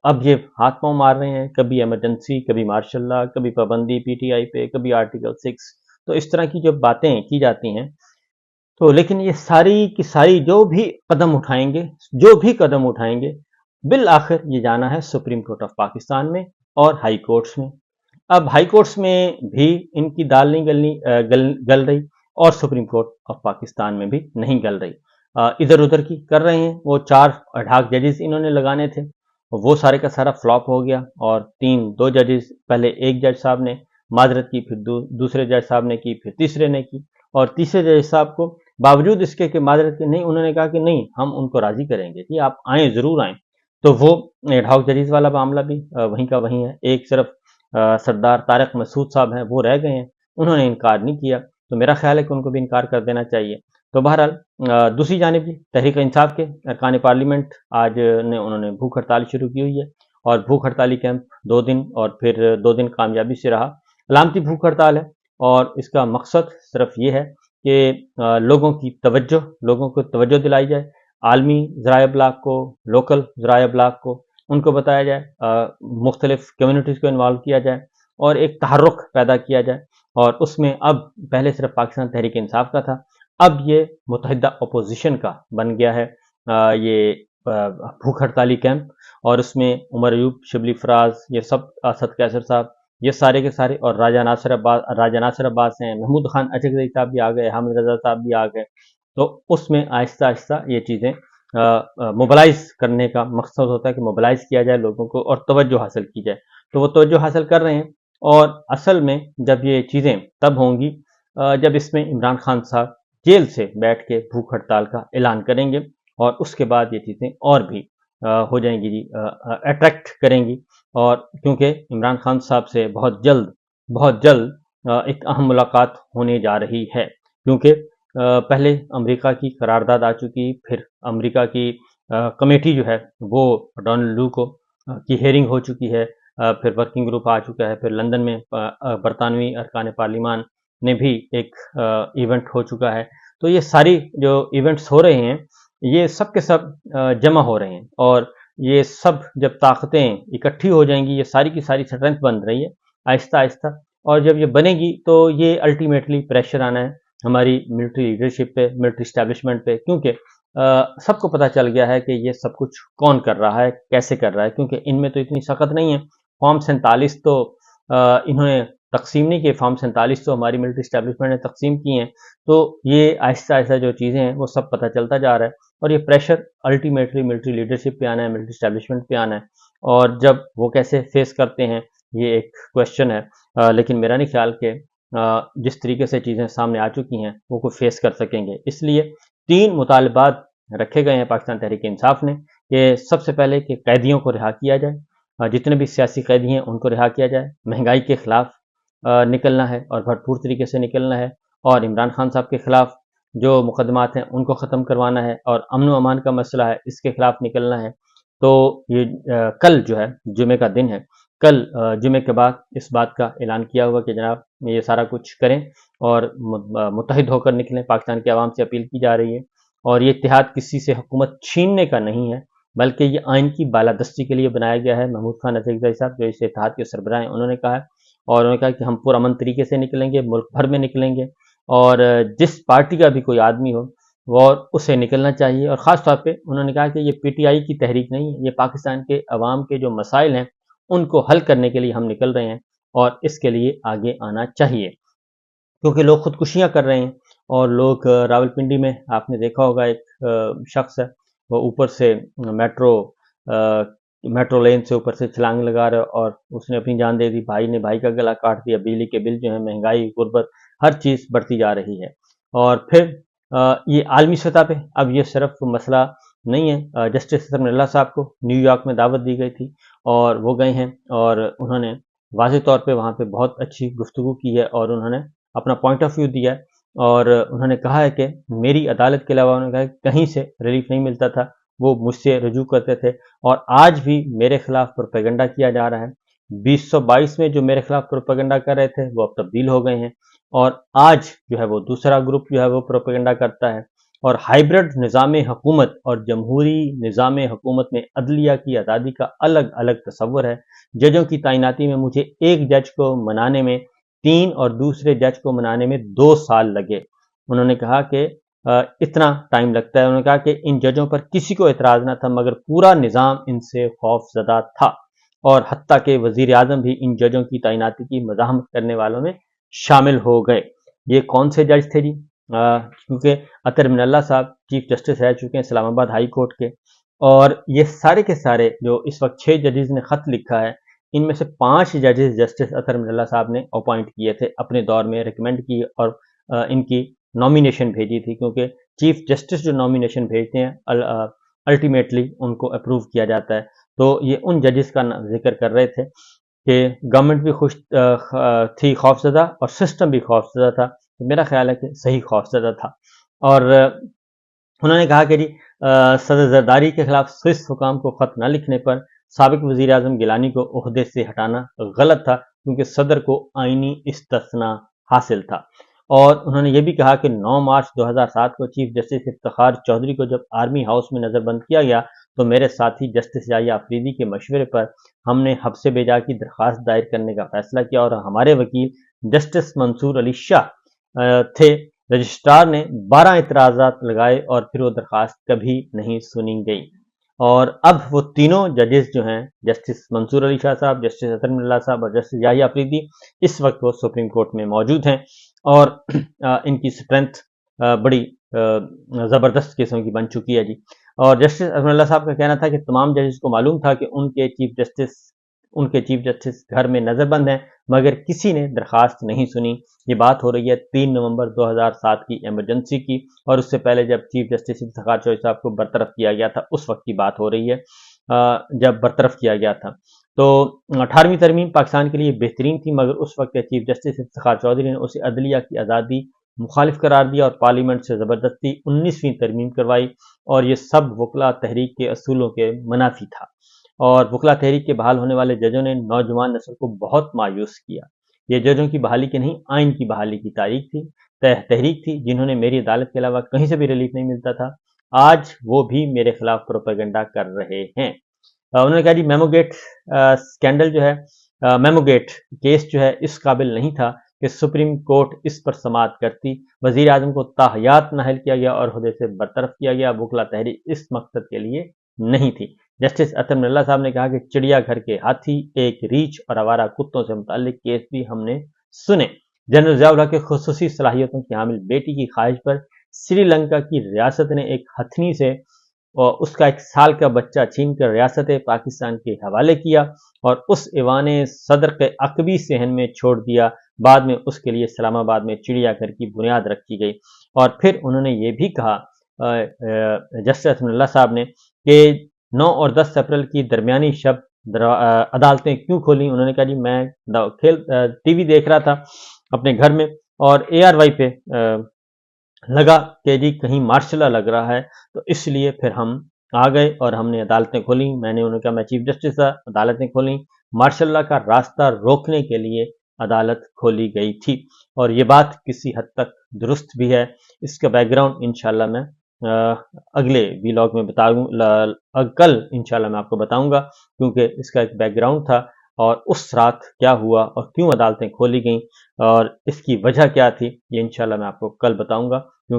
अब ये हाथ पांव मार रहे हैं, कभी इमरजेंसी, कभी मार्शल लॉ, कभी पाबंदी पीटीआई पे, कभी आर्टिकल 6। तो इस तरह की जो बातें की जाती हैं, तो लेकिन ये सारी की सारी जो भी कदम उठाएंगे, बिल आखिर ये जाना है सुप्रीम कोर्ट ऑफ पाकिस्तान में और हाई कोर्ट्स में। अब हाई कोर्ट्स में भी इनकी दाल नहीं गल रही, और सुप्रीम कोर्ट ऑफ पाकिस्तान में भी नहीं गल रही। इधर उधर की कर रहे हैं। वो 4 अढाक जजेस इन्होंने लगाने थे, वो सारे का सारा फ्लॉप हो गया, और 2 जजेस, पहले एक जज साहब ने माजरत की, फिर दूसरे जज साहब ने की, फिर तीसरे ने की, और तीसरे जज साहब को बावजूद इसके कि माजरत की नहीं, उन्होंने कहा कि नहीं, हम उनको राजी करेंगे कि आप आए, जरूर आए। तो वो एडहॉक जजेस वाला मामला भी वहीं का वहीं है। एक सिर्फ सरदार तारिक मसूद साहब हैं, वो रह गए हैं, उन्होंने इनकार नहीं किया, तो मेरा ख्याल है कि उनको भी इनकार कर देना चाहिए। तो बहरहाल दूसरी जानिब भी तहरीक इंसाफ के अरकान पार्लियामेंट आज ने उन्होंने भूख हड़ताल शुरू की हुई है, और भूख हड़ताली कैंप 2 दिन और फिर 2 दिन कामयाबी से रहा। अलामती भूख हड़ताल है, और इसका मकसद सिर्फ ये है कि लोगों को तवज्जो दिलाई जाए, आलमी ज़राए अबलाग को, लोकल ज़राए अबलाग को, उनको बताया जाए, मुख्तलिफ कम्युनिटीज़ को इन्वॉल्व किया जाए, और एक तहर्रुक पैदा किया जाए। और उसमें अब पहले सिर्फ पाकिस्तान तहरीक इंसाफ का था, अब ये मुत्तहिदा अपोजिशन का बन गया है ये भूख हड़ताली कैंप। और उसमें उमर अयूब, शिबली फराज, ये सब, असद कैसर साहब, ये सारे के सारे, और राजा नासिर अब्बास हैं, महमूद खान अचकज़ई साहब भी आ गए, हामिद रजा साहब भी आ गए। तो उसमें आहिस्ता आहिस्ता ये चीज़ें मोबलाइज करने का मकसद होता है कि मोबलाइज किया जाए लोगों को, और तवज्जो हासिल की जाए। तो वो तवज्जो हासिल कर रहे हैं, और असल में जब ये चीज़ें तब होंगी जब इसमें इमरान खान साहब जेल से बैठ के भूख हड़ताल का ऐलान करेंगे, और उसके बाद ये चीज़ें और भी हो जाएंगी जी, अट्रैक्ट करेंगी। और क्योंकि इमरान खान साहब से बहुत जल्द एक अहम मुलाकात होने जा रही है, क्योंकि पहले अमेरिका की करारदाद आ चुकी, फिर अमेरिका की कमेटी जो है वो डोनाल्ड लू को की हेयरिंग हो चुकी है, फिर वर्किंग ग्रुप आ चुका है, फिर लंदन में बरतानवी अरकान पार्लिमान ने भी एक इवेंट हो चुका है। तो ये सारी जो इवेंट्स हो रहे हैं, ये सब के सब जमा हो रहे हैं, और ये सब जब ताकतें इकट्ठी हो जाएंगी, ये सारी की सारी स्ट्रेंथ बन रही है आहिस्ता आहिस्ता, और जब ये बनेगी तो ये अल्टीमेटली प्रेशर आना है हमारी मिलिट्री लीडरशिप पे, मिलिट्री स्टैब्लिशमेंट पे, क्योंकि सबको पता चल गया है कि ये सब कुछ कौन कर रहा है, कैसे कर रहा है, क्योंकि इनमें तो इतनी सख्त नहीं है। फॉर्म 47 तो इन्होंने तकसीम नहीं किए, फॉर्म 47 तो हमारी मिलिट्री स्टैब्लिशमेंट ने तकसीम किए हैं। तो ये आहिस्ता आहिस्ता जो चीज़ें हैं वो सब पता चलता जा रहा है, और ये प्रेशर अल्टीमेटली मिलिट्री लीडरशिप पे आना है, मिलिट्री स्टैब्लिशमेंट पे आना है, और जब वो कैसे फेस करते हैं ये एक क्वेश्चन है। लेकिन मेरा नहीं ख्याल कि जिस तरीके से चीज़ें सामने आ चुकी हैं वो कोई फेस कर सकेंगे। इसलिए 3 मुतालबात रखे गए हैं पाकिस्तान तहरीक इंसाफ ने, कि सबसे पहले कि कैदियों को रिहा किया जाए, जितने भी सियासी कैदी हैं उनको रिहा किया जाए, महंगाई के खिलाफ निकलना है और भरपूर तरीके से निकलना है, और इमरान खान साहब के खिलाफ जो मुकदमात हैं उनको ख़त्म करवाना है, और अमन व अमान का मसला है, इसके खिलाफ निकलना है। तो ये कल जो है जुमे का दिन है, कल जुमे के बाद इस बात का ऐलान किया हुआ कि जनाब ये सारा कुछ करें और मुत्तहिद होकर निकलें। पाकिस्तान की आवाम से अपील की जा रही है, और ये इत्तेहाद किसी से हुकूमत छीनने का नहीं है, बल्कि ये आइन की बालादस्ती के लिए बनाया गया है। महमूद खान अचकज़ई साहब जो इस इत्तेहाद के सरबराह हैं, उन्होंने कहा है, और उन्होंने कहा कि हम पुरअमन तरीके से निकलेंगे, मुल्क भर में निकलेंगे, और जिस पार्टी का भी कोई आदमी हो वो उसे निकलना चाहिए। और ख़ास तौर पे उन्होंने कहा कि ये पीटीआई की तहरीक नहीं है, ये पाकिस्तान के अवाम के जो मसाइल हैं उनको हल करने के लिए हम निकल रहे हैं, और इसके लिए आगे आना चाहिए, क्योंकि लोग खुदकुशियां कर रहे हैं। और लोग रावलपिंडी में आपने देखा होगा, एक शख्स है, वो ऊपर से मेट्रो लेन से ऊपर से छलांग लगा रहा है, और उसने अपनी जान दे दी, भाई ने भाई का गला काट दिया। बिजली के बिल जो है, महंगाई, गुर्बत, हर चीज़ बढ़ती जा रही है। और फिर ये आलमी सतह पे अब ये सिर्फ मसला नहीं है। जस्टिस हसन साहब को न्यूयॉर्क में दावत दी गई थी, और वो गए हैं, और उन्होंने वाज़ेह तौर पे वहाँ पे बहुत अच्छी गुफ्तगू की है, और उन्होंने अपना पॉइंट ऑफ व्यू दिया है, और उन्होंने कहा है कि मेरी अदालत के अलावा, उन्होंने कहा कि कहीं से रिलीफ नहीं मिलता था, वो मुझसे रजू करते थे, और आज भी मेरे खिलाफ प्रोपेगेंडा किया जा रहा है। 2022 में जो मेरे खिलाफ प्रोपेगेंडा कर रहे थे वो अब तब्दील हो गए हैं, और आज जो है वो दूसरा ग्रुप जो है वो प्रोपेगेंडा करता है। اور ہائبرڈ نظام حکومت اور جمہوری نظام حکومت میں عدلیہ کی آزادی کا الگ الگ تصور ہے۔ ججوں کی تعیناتی میں مجھے ایک جج کو منانے میں 3 اور دوسرے جج کو منانے میں 2 سال لگے۔ انہوں نے کہا کہ اتنا ٹائم لگتا ہے۔ انہوں نے کہا کہ ان ججوں پر کسی کو اعتراض نہ تھا، مگر پورا نظام ان سے خوف زدہ تھا، اور حتیٰ کہ وزیر اعظم بھی ان ججوں کی تعیناتی کی مزاحمت کرنے والوں میں شامل ہو گئے۔ یہ کون سے جج تھے جی؟ کیونکہ اطہر من اللہ صاحب چیف جسٹس رہ چکے ہیں اسلام آباد ہائی کورٹ کے، اور یہ سارے کے سارے جو اس وقت 6 ججز نے خط لکھا ہے، ان میں سے 5 ججز جسٹس اطہر من اللہ صاحب نے اپوائنٹ کیے تھے، اپنے دور میں ریکمینڈ کی اور ان کی نامینیشن بھیجی تھی، کیونکہ چیف جسٹس جو نامینیشن بھیجتے ہیں الٹیمیٹلی ان کو اپروو کیا جاتا ہے۔ تو یہ ان ججز کا ذکر کر رہے تھے کہ گورنمنٹ بھی خوش تھی، خوف زدہ، اور سسٹم بھی خوف زدہ تھا۔ میرا خیال ہے کہ صحیح خوف زدہ تھا۔ اور انہوں نے کہا کہ جی صدر زرداری کے خلاف سوئس حکام کو خط نہ لکھنے پر سابق وزیر اعظم گیلانی کو عہدے سے ہٹانا غلط تھا، کیونکہ صدر کو آئینی استثناء حاصل تھا۔ اور انہوں نے یہ بھی کہا کہ 9 مارچ 2007 کو چیف جسٹس افتخار چودھری کو جب آرمی ہاؤس میں نظر بند کیا گیا تو میرے ساتھی جسٹس یحییٰ آفریدی کے مشورے پر ہم نے حبس بیجا کی درخواست دائر کرنے کا فیصلہ کیا، اور ہمارے وکیل جسٹس منصور علی شاہ تھے۔ رجسٹرار نے 12 اعتراضات لگائے اور پھر وہ درخواست کبھی نہیں سنی گئی۔ اور اب وہ تینوں ججز جو ہیں، جسٹس منصور علی شاہ صاحب، جسٹس اطہر من اللہ صاحب اور جسٹس یحییٰ آفریدی، اس وقت وہ سپریم کورٹ میں موجود ہیں، اور ان کی سٹرینتھ بڑی زبردست قسم کی بن چکی ہے جی۔ اور جسٹس اطہر من اللہ صاحب کا کہنا تھا کہ تمام ججز کو معلوم تھا کہ ان کے چیف جسٹس گھر میں نظر بند ہیں، مگر کسی نے درخواست نہیں سنی۔ یہ بات ہو رہی ہے 3 نومبر 2007 کی ایمرجنسی کی، اور اس سے پہلے جب چیف جسٹس افتخار چودھری صاحب کو برطرف کیا گیا تھا اس وقت کی بات ہو رہی ہے، جب برطرف کیا گیا تھا۔ تو 18ویں ترمیم پاکستان کے لیے بہترین تھی، مگر اس وقت چیف جسٹس افتخار چودھری نے اسے عدلیہ کی آزادی مخالف قرار دیا اور پارلیمنٹ سے زبردستی 19ویں ترمیم کروائی، اور یہ سب وکلا تحریک کے اصولوں کے منافی تھا۔ اور وکلا تحریک کے بحال ہونے والے ججوں نے نوجوان نسل کو بہت مایوس کیا۔ یہ ججوں کی بحالی کی نہیں، آئین کی بحالی کی تحریک تھی، جنہوں نے میری عدالت کے علاوہ کہیں سے بھی ریلیف نہیں ملتا تھا، آج وہ بھی میرے خلاف پروپیگنڈا کر رہے ہیں۔ انہوں نے کہا جی میمو گیٹ سکینڈل جو ہے، میمو گیٹ کیس جو ہے اس قابل نہیں تھا کہ سپریم کورٹ اس پر سماعت کرتی۔ وزیر اعظم کو تاحیات نااہل کیا گیا اور عہدے سے برطرف کیا گیا۔ وکلا تحریک اس مقصد کے لیے نہیں تھی۔ جسٹس اطہر من اللہ صاحب نے کہا کہ چڑیا گھر کے ہاتھی، ایک ریچھ اور آوارہ کتوں سے متعلق کیس بھی ہم نے سنے۔ جنرل ضیاء الحق کے خصوصی صلاحیتوں کی حامل بیٹی کی خواہش پر سری لنکا کی ریاست نے ایک ہتھنی سے اس کا 1 سال کا بچہ چھین کر ریاست پاکستان کے حوالے کیا اور اس ایوان صدر کے عقبی صحن میں چھوڑ دیا۔ بعد میں اس کے لیے اسلام آباد میں چڑیا گھر کی بنیاد رکھی گئی۔ اور پھر انہوں نے یہ بھی کہا جسٹس اطہر من اللہ صاحب نے کہ 9 اور 10 اپریل کی درمیانی شب عدالتیں کیوں کھولیں؟ انہوں نے کہا جی میں ٹی وی دیکھ رہا تھا اپنے گھر میں، اور ARY پہ لگا کہ جی کہیں مارشل لا لگ رہا ہے، تو اس لیے پھر ہم آ گئے اور ہم نے عدالتیں کھولیں۔ میں نے انہوں نے کہا میں چیف جسٹس تھا، عدالتیں کھولیں، مارشل لا کا راستہ روکنے کے لیے عدالت کھولی گئی تھی۔ اور یہ بات کسی حد تک درست بھی ہے۔ اس کا بیک گراؤنڈ انشاءاللہ میں اگلے ویلاگ میں کل انشاءاللہ میں آپ کو بتاؤں گا، کیونکہ اس کا ایک بیک گراؤنڈ تھا، اور اس رات کیا ہوا اور کیوں عدالتیں کھولی گئیں اور اس کی وجہ کیا تھی، یہ انشاءاللہ میں آپ کو کل بتاؤں گا۔ کیونکہ